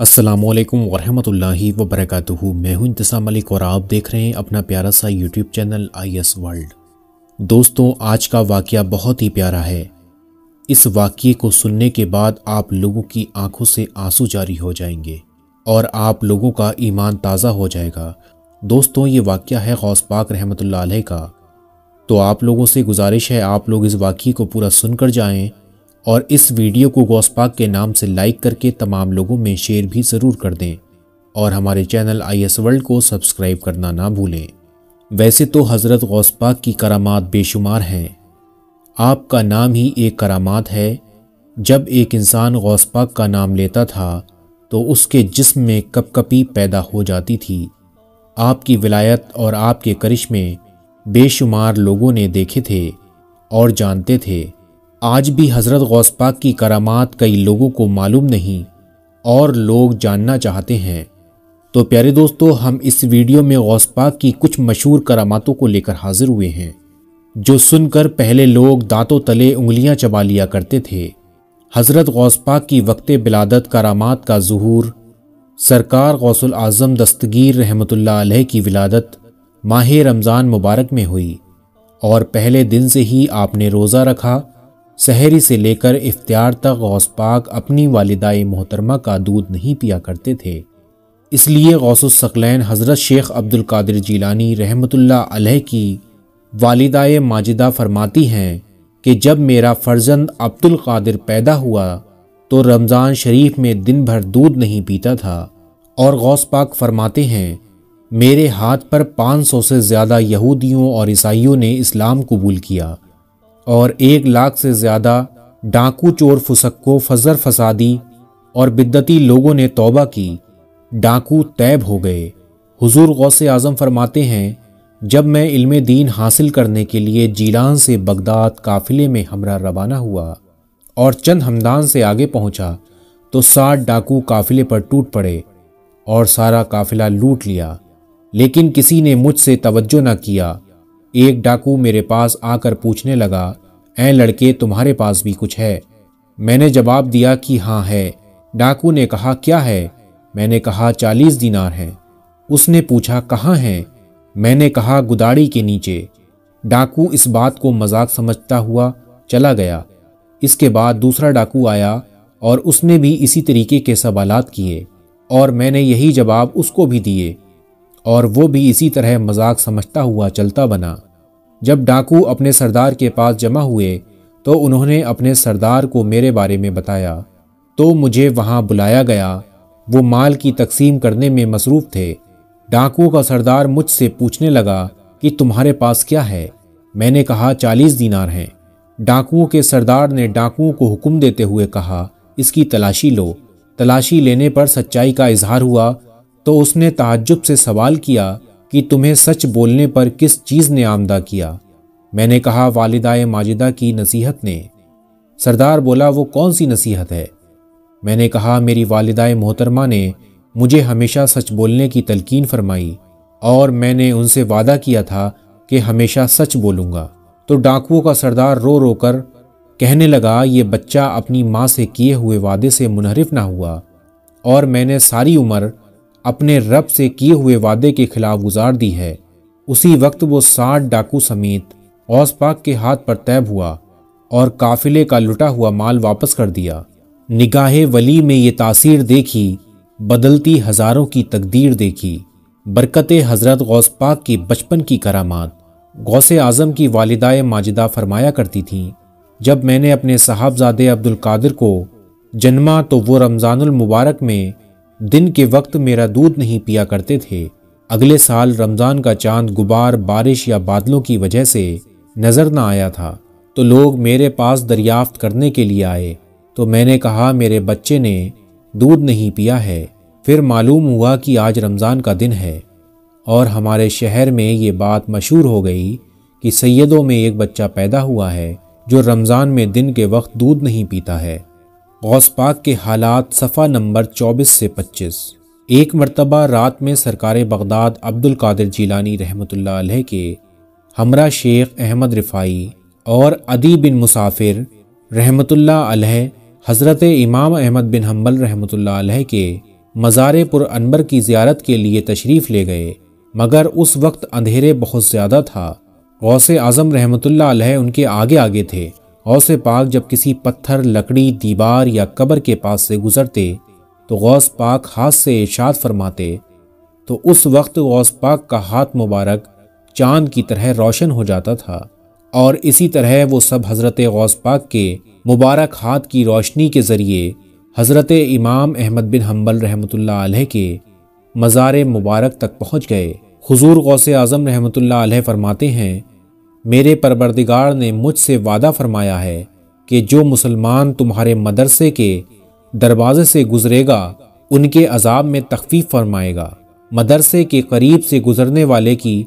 السلام علیکم ورحمۃ اللہ وبرکاتہ۔ میں ہوں انتسام ملک اور آپ دیکھ رہے ہیں اپنا پیارا سا یوٹیوب چینل IS ورلڈ۔ دوستوں، آج کا واقعہ بہت ہی پیارا ہے۔ اس واقعے کو سننے کے بعد آپ لوگوں کی آنکھوں سے آنسو جاری ہو جائیں گے اور آپ لوگوں کا ایمان تازہ ہو جائے گا۔ دوستوں، یہ واقعہ ہے غوث پاک رحمۃ اللہ علیہ کا۔ تو آپ لوگوں سے گزارش ہے آپ لوگ اس واقعے کو پورا سن کر جائیں اور اس ویڈیو کو غوث پاک کے نام سے لائک کر کے تمام لوگوں میں شیئر بھی ضرور کر دیں اور ہمارے چینل IS ورلڈ کو سبسکرائب کرنا نہ بھولیں۔ ویسے تو حضرت غوث پاک کی کرامات بے شمار ہیں۔ آپ کا نام ہی ایک کرامات ہے۔ جب ایک انسان غوث پاک کا نام لیتا تھا تو اس کے جسم میں کپ کپی پیدا ہو جاتی تھی۔ آپ کی ولایت اور آپ کے کرشمے بے شمار لوگوں نے دیکھے تھے اور جانتے تھے۔ آج بھی حضرت غوث پاک کی کرامات کئی لوگوں کو معلوم نہیں اور لوگ جاننا چاہتے ہیں۔ تو پیارے دوستو، ہم اس ویڈیو میں غوث پاک کی کچھ مشہور کراماتوں کو لے کر حاضر ہوئے ہیں، جو سن کر پہلے لوگ دانتوں تلے انگلیاں چبا لیا کرتے تھے۔ حضرت غوث پاک کی وقت ولادت کرامات کا ظہور۔ سرکار غوث الاعظم دستگیر رحمۃ اللہ علیہ کی ولادت ماہ رمضان مبارک میں ہوئی اور پہلے دن سے ہی آپ نے روزہ رکھا۔ سحری سے لے کر افطار تک غوث پاک اپنی والدہ محترمہ کا دودھ نہیں پیا کرتے تھے۔ اس لیے غوث الثقلین حضرت شیخ عبد القادر جیلانی رحمۃ اللہ علیہ کی والدہ ماجدہ فرماتی ہیں کہ جب میرا فرزند عبد القادر پیدا ہوا تو رمضان شریف میں دن بھر دودھ نہیں پیتا تھا، اور غوث پاک فرماتے ہیں میرے ہاتھ پر 500 سے زیادہ یہودیوں اور عیسائیوں نے اسلام قبول کیا اور 1 لاکھ سے زیادہ ڈاکو چور فسکو فزر فسادی اور بدعتی لوگوں نے توبہ کی، ڈاکو طیب ہو گئے۔ حضور غوث اعظم فرماتے ہیں جب میں علم دین حاصل کرنے کے لیے جیلان سے بغداد قافلے میں ہمراہ روانہ ہوا اور چند ہمدان سے آگے پہنچا تو 60 ڈاکو قافلے پر ٹوٹ پڑے اور سارا قافلہ لوٹ لیا، لیکن کسی نے مجھ سے توجہ نہ کیا۔ ایک ڈاکو میرے پاس آ کر پوچھنے لگا، اے لڑکے، تمہارے پاس بھی کچھ ہے؟ میں نے جواب دیا کہ ہاں ہے۔ ڈاکو نے کہا کیا ہے؟ میں نے کہا 40 دینار ہیں۔ اس نے پوچھا کہاں ہیں؟ میں نے کہا گداڑی کے نیچے۔ ڈاکو اس بات کو مذاق سمجھتا ہوا چلا گیا۔ اس کے بعد دوسرا ڈاکو آیا اور اس نے بھی اسی طریقے کے سوالات کیے اور میں نے یہی جواب اس کو بھی دیے اور وہ بھی اسی طرح مذاق سمجھتا ہوا چلتا بنا۔ جب ڈاکو اپنے سردار کے پاس جمع ہوئے تو انہوں نے اپنے سردار کو میرے بارے میں بتایا تو مجھے وہاں بلایا گیا۔ وہ مال کی تقسیم کرنے میں مصروف تھے۔ ڈاکو کا سردار مجھ سے پوچھنے لگا کہ تمہارے پاس کیا ہے؟ میں نے کہا 40 دینار ہیں۔ ڈاکوؤں کے سردار نے ڈاکوؤں کو حکم دیتے ہوئے کہا اس کی تلاشی لو۔ تلاشی لینے پر سچائی کا اظہار ہوا تو اس نے تعجب سے سوال کیا کہ تمہیں سچ بولنے پر کس چیز نے آمادہ کیا؟ میں نے کہا والدہ ماجدہ کی نصیحت نے۔ سردار بولا وہ کون سی نصیحت ہے؟ میں نے کہا میری والدہ محترمہ نے مجھے ہمیشہ سچ بولنے کی تلقین فرمائی اور میں نے ان سے وعدہ کیا تھا کہ ہمیشہ سچ بولوں گا۔ تو ڈاکوؤں کا سردار رو رو کر کہنے لگا یہ بچہ اپنی ماں سے کیے ہوئے وعدے سے منحرف نہ ہوا اور میں نے ساری عمر اپنے رب سے کیے ہوئے وعدے کے خلاف گزار دی ہے۔ اسی وقت وہ 60 ڈاکو سمیت غوث پاک کے ہاتھ پر طیب ہوا اور قافلے کا لٹا ہوا مال واپس کر دیا۔ نگاہ ولی میں یہ تاثیر دیکھی، بدلتی ہزاروں کی تقدیر دیکھی۔ برکت حضرت غوث پاک کی بچپن کی کرامات۔ غوث اعظم کی والدہ ماجدہ فرمایا کرتی تھیں جب میں نے اپنے صاحبزادے عبد القادر کو جنما تو وہ رمضان المبارک میں دن کے وقت میرا دودھ نہیں پیا کرتے تھے۔ اگلے سال رمضان کا چاند غبار، بارش یا بادلوں کی وجہ سے نظر نہ آیا تھا تو لوگ میرے پاس دریافت کرنے کے لیے آئے تو میں نے کہا میرے بچے نے دودھ نہیں پیا ہے۔ پھر معلوم ہوا کہ آج رمضان کا دن ہے اور ہمارے شہر میں یہ بات مشہور ہو گئی کہ سیدوں میں ایک بچہ پیدا ہوا ہے جو رمضان میں دن کے وقت دودھ نہیں پیتا ہے۔ غوث پاک کے حالات، صفحہ نمبر 24 سے 25۔ ایک مرتبہ رات میں سرکار بغداد عبد القادر جیلانی رحمۃ اللہ علیہ کے ہمراہ شیخ احمد رفاعی اور عدی بن مسافر رحمۃ اللہ علیہ حضرت امام احمد بن حنبل رحمۃ اللہ علیہ کے مزار پر انور کی زیارت کے لیے تشریف لے گئے، مگر اس وقت اندھیرے بہت زیادہ تھا۔ غوث اعظم رحمۃ اللہ علیہ ان کے آگے آگے تھے۔ غوث پاک جب کسی پتھر، لکڑی، دیوار یا قبر کے پاس سے گزرتے تو غوث پاک ہاتھ سے ارشاد فرماتے تو اس وقت غوث پاک کا ہاتھ مبارک چاند کی طرح روشن ہو جاتا تھا، اور اسی طرح وہ سب حضرت غوث پاک کے مبارک ہاتھ کی روشنی کے ذریعے حضرت امام احمد بن حنبل رحمۃ اللہ علیہ کے مزار مبارک تک پہنچ گئے۔ حضور غوث اعظم رحمۃ اللہ علیہ فرماتے ہیں، میرے پروردگار نے مجھ سے وعدہ فرمایا ہے کہ جو مسلمان تمہارے مدرسے کے دروازے سے گزرے گا ان کے عذاب میں تخفیف فرمائے گا، مدرسے کے قریب سے گزرنے والے کی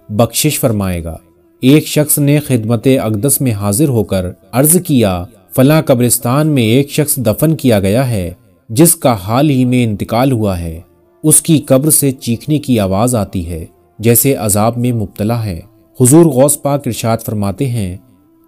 بخشش فرمائے گا۔ ایک شخص نے خدمت اقدس میں حاضر ہو کر عرض کیا، فلاں قبرستان میں ایک شخص دفن کیا گیا ہے جس کا حال ہی میں انتقال ہوا ہے، اس کی قبر سے چیخنے کی آواز آتی ہے جیسے عذاب میں مبتلا ہے۔ حضور غوث پاک ارشاد فرماتے ہیں،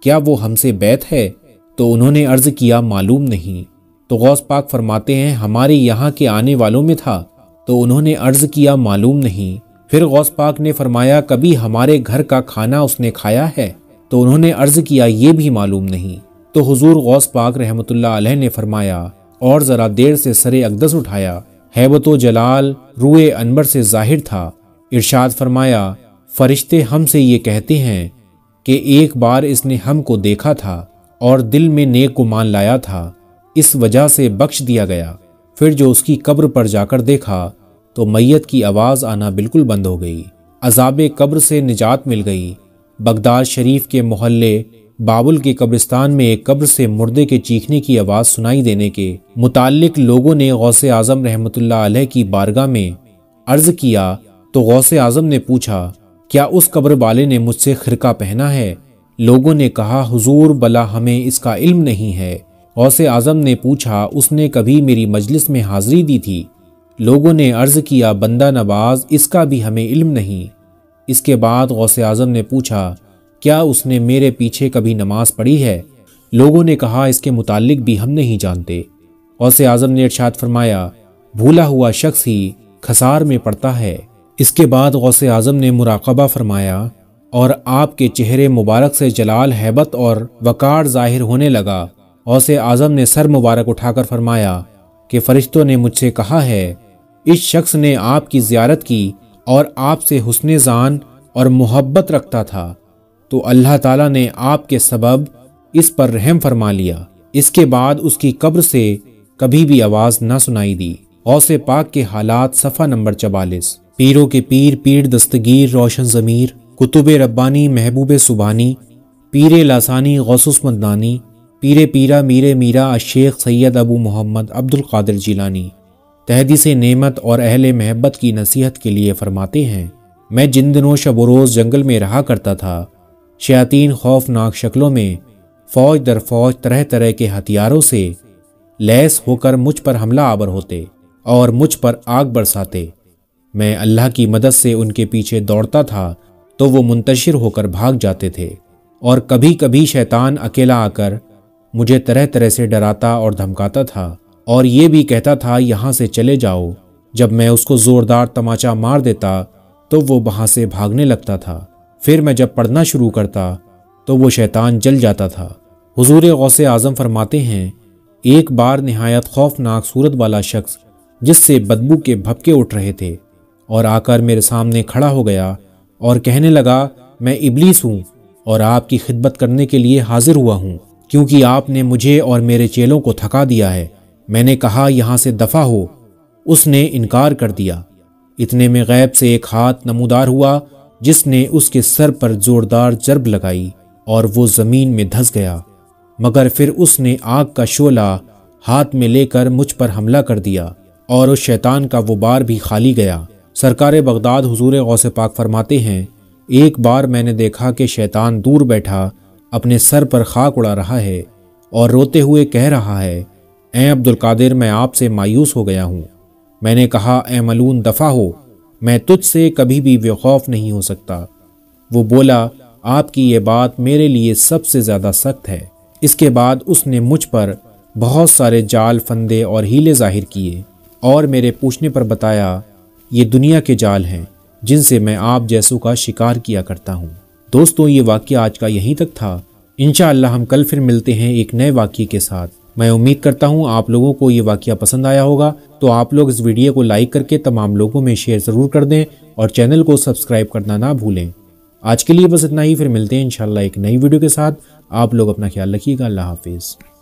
کیا وہ ہم سے بیت ہے؟ تو انہوں نے عرض کیا، معلوم نہیں۔ تو غوث پاک فرماتے ہیں، ہمارے یہاں کے آنے والوں میں تھا؟ تو انہوں نے عرض کیا، معلوم نہیں۔ پھر غوث پاک نے فرمایا، کبھی ہمارے گھر کا کھانا اس نے کھایا ہے؟ تو انہوں نے عرض کیا، یہ بھی معلوم نہیں۔ تو حضور غوث پاک رحمۃ اللہ علیہ نے فرمایا، اور ذرا دیر سے سر اقدس اٹھایا، ہیبت و جلال روئے انور سے ظاہر تھا۔ ارشاد فرمایا، فرشتے ہم سے یہ کہتے ہیں کہ ایک بار اس نے ہم کو دیکھا تھا اور دل میں نیک گمان لایا تھا، اس وجہ سے بخش دیا گیا۔ پھر جو اس کی قبر پر جا کر دیکھا تو میت کی آواز آنا بالکل بند ہو گئی، عذاب قبر سے نجات مل گئی۔ بغداد شریف کے محلے بابل کے قبرستان میں ایک قبر سے مردے کے چیخنے کی آواز سنائی دینے کے متعلق لوگوں نے غوث اعظم رحمۃ اللہ علیہ کی بارگاہ میں عرض کیا تو غوث اعظم نے پوچھا، کیا اس قبر والے نے مجھ سے خرقہ پہنا ہے؟ لوگوں نے کہا، حضور بلا ہمیں اس کا علم نہیں ہے۔ غوث اعظم نے پوچھا، اس نے کبھی میری مجلس میں حاضری دی تھی؟ لوگوں نے عرض کیا، بندہ نواز، اس کا بھی ہمیں علم نہیں۔ اس کے بعد غوث اعظم نے پوچھا، کیا اس نے میرے پیچھے کبھی نماز پڑھی ہے؟ لوگوں نے کہا، اس کے متعلق بھی ہم نہیں جانتے۔ غوث اعظم نے ارشاد فرمایا، بھولا ہوا شخص ہی خسار میں پڑتا ہے۔ اس کے بعد غوث اعظم نے مراقبہ فرمایا اور آپ کے چہرے مبارک سے جلال، ہیبت اور وقار ظاہر ہونے لگا۔ غوث اعظم نے سر مبارک اٹھا کر فرمایا کہ فرشتوں نے مجھ سے کہا ہے، اس شخص نے آپ کی زیارت کی اور آپ سے حسن ظن اور محبت رکھتا تھا، تو اللہ تعالیٰ نے آپ کے سبب اس پر رحم فرما لیا۔ اس کے بعد اس کی قبر سے کبھی بھی آواز نہ سنائی دی۔ غوث پاک کے حالات، صفحہ نمبر 44۔ پیروں کے پیر، پیر دستگیر، روشن ضمیر، کتب ربانی، محبوب سبحانی، پیر لاسانی، غوث مدانی، پیر پیرا میر میرا الشیخ سید ابو محمد عبد القادر جیلانی تحدیث نعمت اور اہل محبت کی نصیحت کے لیے فرماتے ہیں، میں جن دنوں شب و روز جنگل میں رہا کرتا تھا، شیاطین خوفناک شکلوں میں فوج در فوج طرح طرح کے ہتھیاروں سے لیس ہو کر مجھ پر حملہ آور ہوتے اور مجھ پر آگ برساتے۔ میں اللہ کی مدد سے ان کے پیچھے دوڑتا تھا تو وہ منتشر ہو کر بھاگ جاتے تھے، اور کبھی کبھی شیطان اکیلا آ کر مجھے طرح طرح سے ڈراتا اور دھمکاتا تھا، اور یہ بھی کہتا تھا یہاں سے چلے جاؤ۔ جب میں اس کو زوردار تماچا مار دیتا تو وہ وہاں سے بھاگنے لگتا تھا۔ پھر میں جب پڑھنا شروع کرتا تو وہ شیطان جل جاتا تھا۔ حضور غوث اعظم فرماتے ہیں، ایک بار نہایت خوفناک صورت والا شخص جس سے بدبو کے بھپکے اٹھ رہے تھے اور آ کر میرے سامنے کھڑا ہو گیا اور کہنے لگا، میں ابلیس ہوں اور آپ کی خدمت کرنے کے لیے حاضر ہوا ہوں، کیونکہ آپ نے مجھے اور میرے چیلوں کو تھکا دیا ہے۔ میں نے کہا، یہاں سے دفع ہو۔ اس نے انکار کر دیا۔ اتنے میں غیب سے ایک ہاتھ نمودار ہوا جس نے اس کے سر پر زوردار ضرب لگائی اور وہ زمین میں دھس گیا، مگر پھر اس نے آگ کا شعلہ ہاتھ میں لے کر مجھ پر حملہ کر دیا اور اس شیطان کا وہ بار بھی خالی گیا۔ سرکار بغداد حضور غوث پاک فرماتے ہیں، ایک بار میں نے دیکھا کہ شیطان دور بیٹھا اپنے سر پر خاک اڑا رہا ہے اور روتے ہوئے کہہ رہا ہے، اے عبد القادر، میں آپ سے مایوس ہو گیا ہوں۔ میں نے کہا، اے ملعون، دفع ہو، میں تجھ سے کبھی بھی بے خوف نہیں ہو سکتا۔ وہ بولا، آپ کی یہ بات میرے لیے سب سے زیادہ سخت ہے۔ اس کے بعد اس نے مجھ پر بہت سارے جال، فندے اور ہیلے ظاہر کیے اور میرے پوچھنے پر بتایا یہ دنیا کے جال ہیں جن سے میں آپ جیسوں کا شکار کیا کرتا ہوں۔ دوستوں یہ واقعہ آج کا یہیں تک تھا۔ انشاءاللہ ہم کل پھر ملتے ہیں ایک نئے واقعے کے ساتھ۔ میں امید کرتا ہوں آپ لوگوں کو یہ واقعہ پسند آیا ہوگا، تو آپ لوگ اس ویڈیو کو لائک کر کے تمام لوگوں میں شیئر ضرور کر دیں اور چینل کو سبسکرائب کرنا نہ بھولیں۔ آج کے لیے بس اتنا ہی، پھر ملتے ہیں انشاءاللہ ایک نئی ویڈیو کے ساتھ۔ آپ لوگ اپنا خیال رکھیے گا۔ اللہ حافظ۔